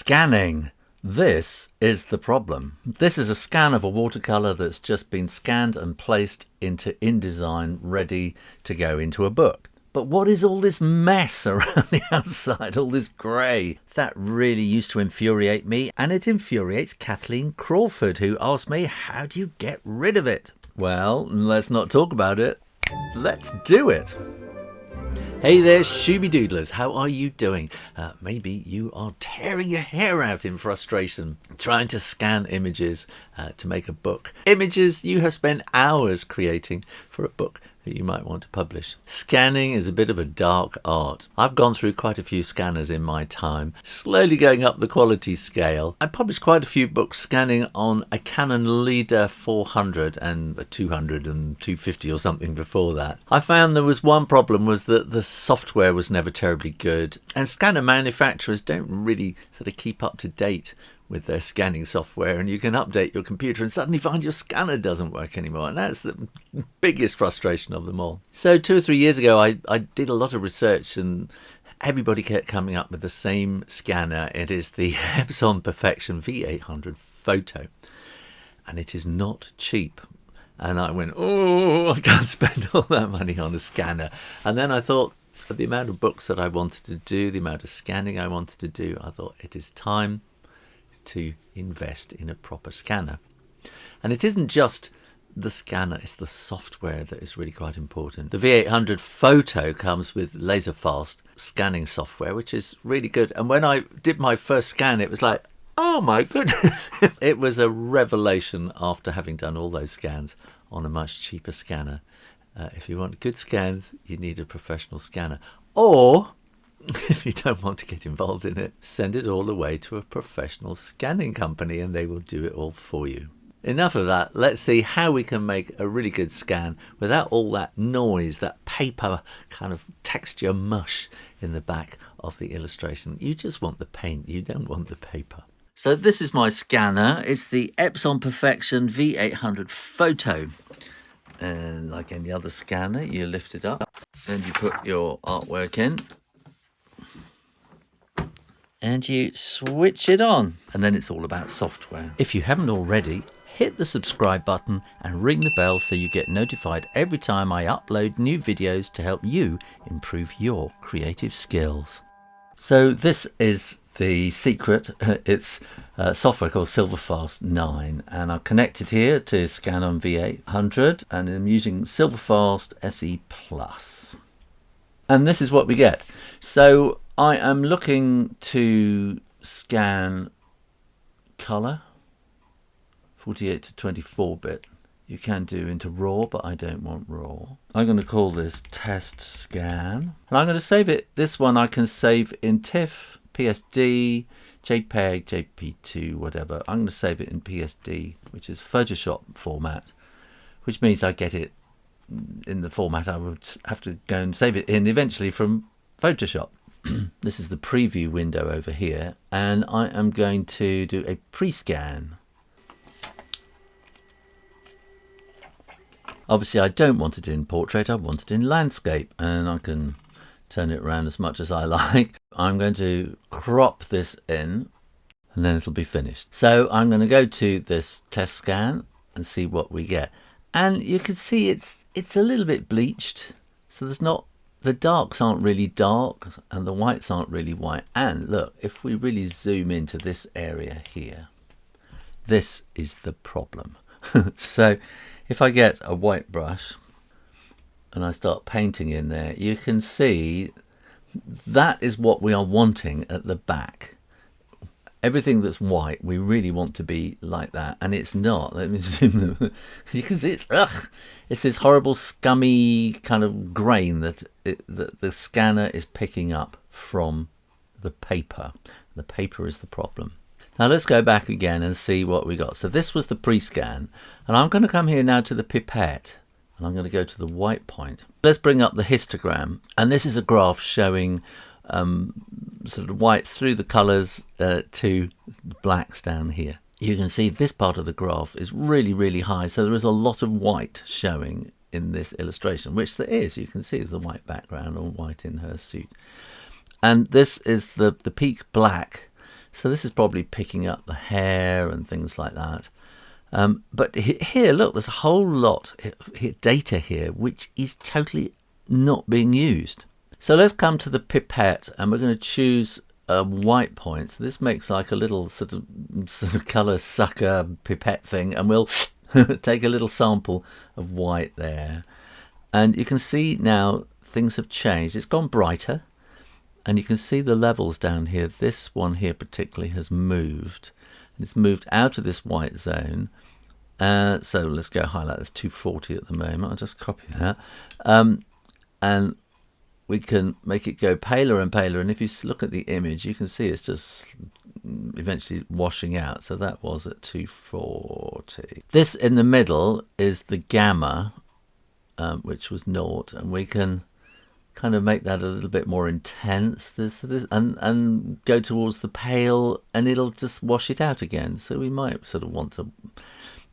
Scanning. This is the problem. This is a scan of a watercolour that's just been scanned and placed into InDesign, ready to go into a book. But what is all this mess around the outside, all this grey? That really used to infuriate me, and it infuriates Kathleen Crawford, who asked me, how do you get rid of it? Well, let's not talk about it. Let's do it. Hey there, Shooby Doodlers, how are you doing? Maybe you are tearing your hair out in frustration, trying to scan images to make a book. Images you have spent hours creating for a book that you might want to publish. Scanning is a bit of a dark art. I've gone through quite a few scanners in my time, slowly going up the quality scale. I published quite a few books scanning on a Canon Leader 400 and a 200 and 250 or something before that. I found there was one problem, was that the software was never terribly good, and scanner manufacturers don't really sort of keep up to date with their scanning software, and you can update your computer and suddenly find your scanner doesn't work anymore, and that's the biggest frustration of them all. So 2 or 3 years ago I did a lot of research, and everybody kept coming up with the same scanner. It is the Epson Perfection V800 Photo, and it is not cheap. And I went, oh, I can't spend all that money on a scanner. And then I thought of the amount of books that I wanted to do, the amount of scanning I wanted to do. I thought it is time to invest in a proper scanner. And it isn't just the scanner, it's the software that is really quite important. The V800 Photo comes with laser fast scanning software, which is really good. And when I did my first scan, it was like, oh my goodness. It was a revelation after having done all those scans on a much cheaper scanner. If you want good scans, you need a professional scanner. Or if you don't want to get involved in it, send it all away to a professional scanning company and they will do it all for you. Enough of that. Let's see how we can make a really good scan without all that noise, that paper kind of texture mush in the back of the illustration. You just want the paint, you don't want the paper. So this is my scanner. It's the Epson Perfection V800 Photo. And like any other scanner, you lift it up and you put your artwork in. And you switch it on, and then it's all about software. If you haven't already, hit the subscribe button and ring the bell so you get notified every time I upload new videos to help you improve your creative skills. So this is the secret. It's software called Silverfast 9, and I've connected here to scan on V800, and I'm using Silverfast SE Plus. And this is what we get. So I am looking to scan colour, 48 to 24-bit. You can do into RAW, but I don't want RAW. I'm going to call this test scan. And I'm going to save it. This one I can save in TIFF, PSD, JPEG, JP2, whatever. I'm going to save it in PSD, which is Photoshop format, which means I get it in the format I would have to go and save it in eventually from Photoshop. This is the preview window over here, and I am going to do a pre-scan. Obviously I don't want it in portrait, I want it in landscape, and I can turn it around as much as I like. I'm going to crop this in, and then it'll be finished. So I'm going to go to this test scan and see what we get. And you can see it's a little bit bleached, so there's not, the darks aren't really dark and the whites aren't really white. And look, if we really zoom into this area here, this is the problem. So if I get a white brush and I start painting in there, you can see that is what we are wanting at the back. Everything that's white, we really want to be like that, and it's not. Let me zoom them. You can see it's this horrible, scummy kind of grain that the scanner is picking up from the paper. The paper is the problem. Now let's go back again and see what we got. So this was the pre-scan, and I'm going to come here now to the pipette, and I'm going to go to the white point. Let's bring up the histogram, and this is a graph showing sort of white through the colours to blacks down here. You can see this part of the graph is really, really high, so there is a lot of white showing in this illustration, which there is. You can see the white background, all white in her suit. And this is the peak black. So this is probably picking up the hair and things like that. But here, look, there's a whole lot of data here which is totally not being used. So let's come to the pipette, and we're going to choose a white point. So this makes like a little sort of colour sucker pipette thing, and we'll take a little sample of white there. And you can see now things have changed. It's gone brighter, and you can see the levels down here. This one here particularly has moved. It's moved out of this white zone. So let's go highlight. That's 240 at the moment. I'll just copy that. And we can make it go paler and paler. And if you look at the image, you can see it's just eventually washing out. So that was at 240. This in the middle is the gamma, which was 0. And we can kind of make that a little bit more intense, and go towards the pale, and it'll just wash it out again. So we might sort of want to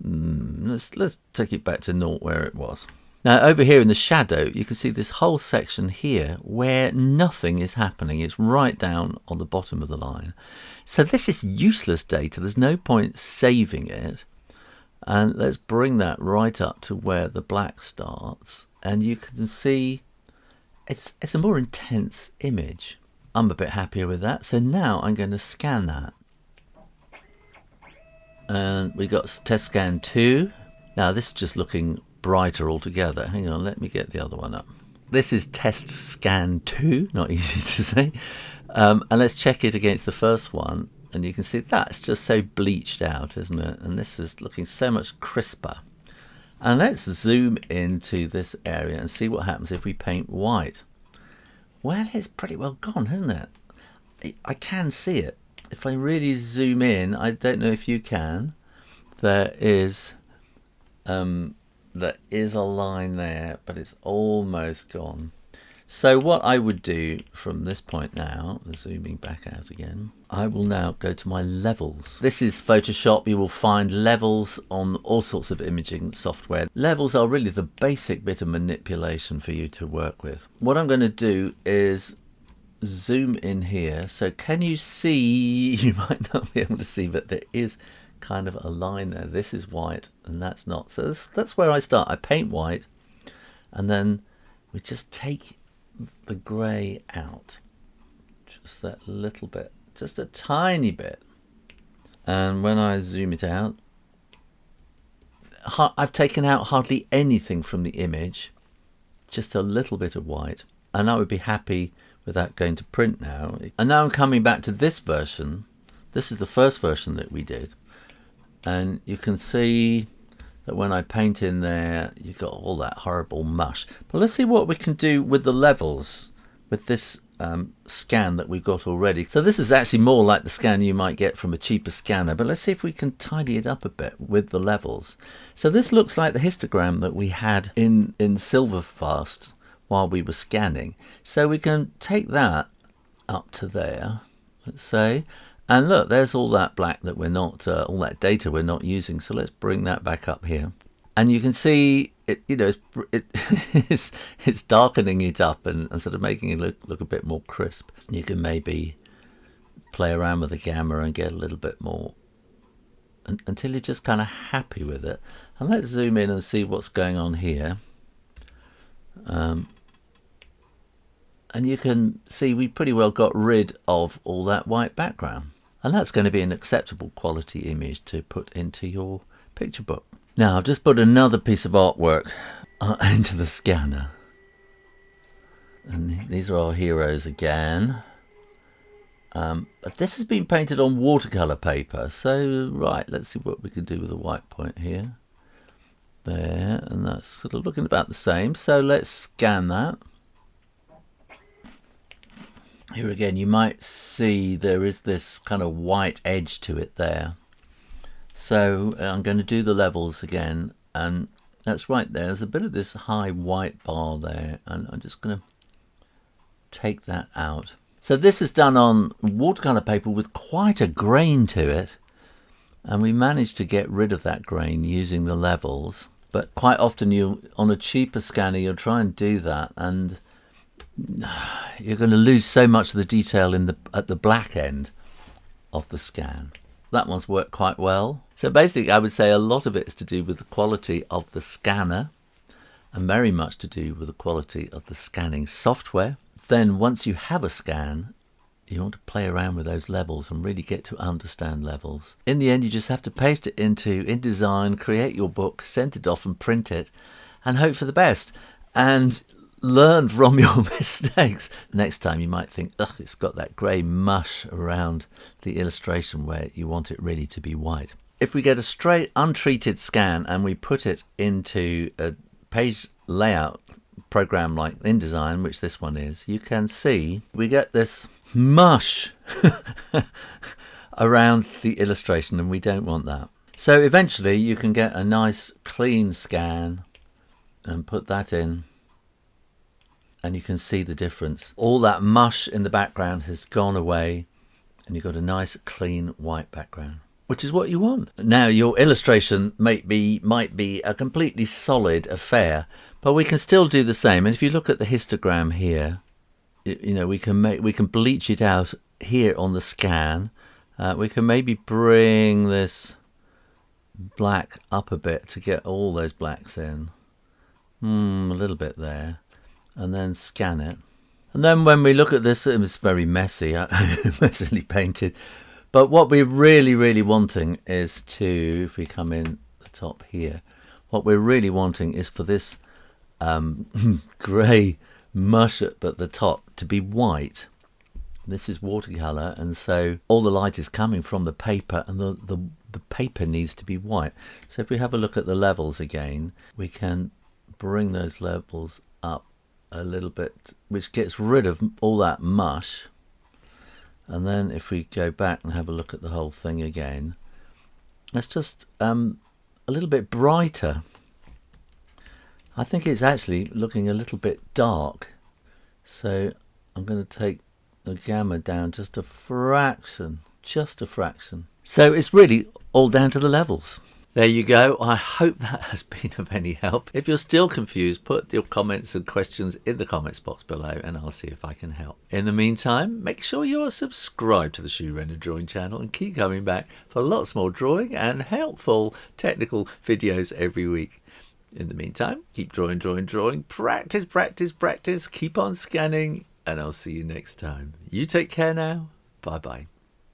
let's take it back to 0 where it was. Now over here in the shadow, you can see this whole section here where nothing is happening. It's right down on the bottom of the line. So this is useless data. There's no point saving it. And let's bring that right up to where the black starts, and you can see it's a more intense image. I'm a bit happier with that. So now I'm going to scan that. And we got test scan 2. Now this is just looking brighter altogether. Hang on, let me get the other one up. This is test scan 2, not easy to say. And let's check it against the first one. And you can see that's just so bleached out, isn't it? And this is looking so much crisper. And let's zoom into this area and see what happens if we paint white. Well, it's pretty well gone, hasn't it? I can see it. If I really zoom in, I don't know if you can, there is a line there, but it's almost gone. So what I would do from this point now, zooming back out again, I will now go to my levels. This is Photoshop. You will find levels on all sorts of imaging software. Levels are really the basic bit of manipulation for you to work with. What I'm going to do is zoom in here. So can you see? You might not be able to see, but there is kind of a line there. This is white and that's not. So that's where I start. I paint white, and then we just take the grey out, just that little bit, just a tiny bit. And when I zoom it out, I've taken out hardly anything from the image, just a little bit of white, and I would be happy with that going to print now. And now I'm coming back to this version. This is the first version that we did, and you can see that when I paint in there, you've got all that horrible mush. But let's see what we can do with the levels with this scan that we've got already. So this is actually more like the scan you might get from a cheaper scanner, but let's see if we can tidy it up a bit with the levels. So this looks like the histogram that we had in Silverfast while we were scanning. So we can take that up to there, let's say, and look, there's all that black that we're not, all that data we're not using. So let's bring that back up here, and you can see it. You know, it's darkening it up and sort of making it look a bit more crisp. You can maybe play around with the gamma and get a little bit more until you're just kind of happy with it. And let's zoom in and see what's going on here. And you can see we pretty well got rid of all that white background. And that's going to be an acceptable quality image to put into your picture book. Now I've just put another piece of artwork into the scanner. And these are our heroes again. But this has been painted on watercolour paper. So, right, let's see what we can do with a white point here. There, and that's sort of looking about the same. So let's scan that. Here again, you might see there is this kind of white edge to it there. So I'm going to do the levels again, and that's right there. There's a bit of this high white bar there, and I'm just going to take that out. So this is done on watercolor paper with quite a grain to it, and we managed to get rid of that grain using the levels. But quite often on a cheaper scanner, you'll try and do that, and you're going to lose so much of the detail at the black end. of the scan. That one's worked quite well. So basically I would say a lot of it is to do with the quality of the scanner and very much to do with the quality of the scanning software. Then once you have a scan, you want to play around with those levels and really get to understand levels. In the end, you just have to paste it into InDesign, create your book, send it off and print it, and hope for the best. And learn from your mistakes. Next time you might think, ugh, it's got that grey mush around the illustration where you want it really to be white. If we get a straight untreated scan and we put it into a page layout program like InDesign, which this one is, you can see we get this mush around the illustration, and we don't want that. So eventually you can get a nice clean scan and put that in, and you can see the difference. All that mush in the background has gone away and you've got a nice clean white background, which is what you want. Now your illustration might be a completely solid affair, but we can still do the same. And if you look at the histogram here, you know, we can bleach it out here on the scan. We can maybe bring this black up a bit to get all those blacks in. A little bit there. And then scan it. And then when we look at this, it was very messy, messily painted. But what we're really wanting is to, if we come in the top here, what we're really wanting is for this grey mush at the top to be white. This is watercolour, and so all the light is coming from the paper, and the paper needs to be white. So if we have a look at the levels again, we can bring those levels up a little bit, which gets rid of all that mush. And then if we go back and have a look at the whole thing again, it's just a little bit brighter. I think it's actually looking a little bit dark, so I'm going to take the gamma down just a fraction. So it's really all down to the levels. There you go. I hope that has been of any help. If you're still confused, put your comments and questions in the comments box below and I'll see if I can help. In the meantime, make sure you're subscribed to the Shoe Render Drawing channel and keep coming back for lots more drawing and helpful technical videos every week. In the meantime, keep drawing. Practice. Keep on scanning, and I'll see you next time. You take care now. Bye-bye.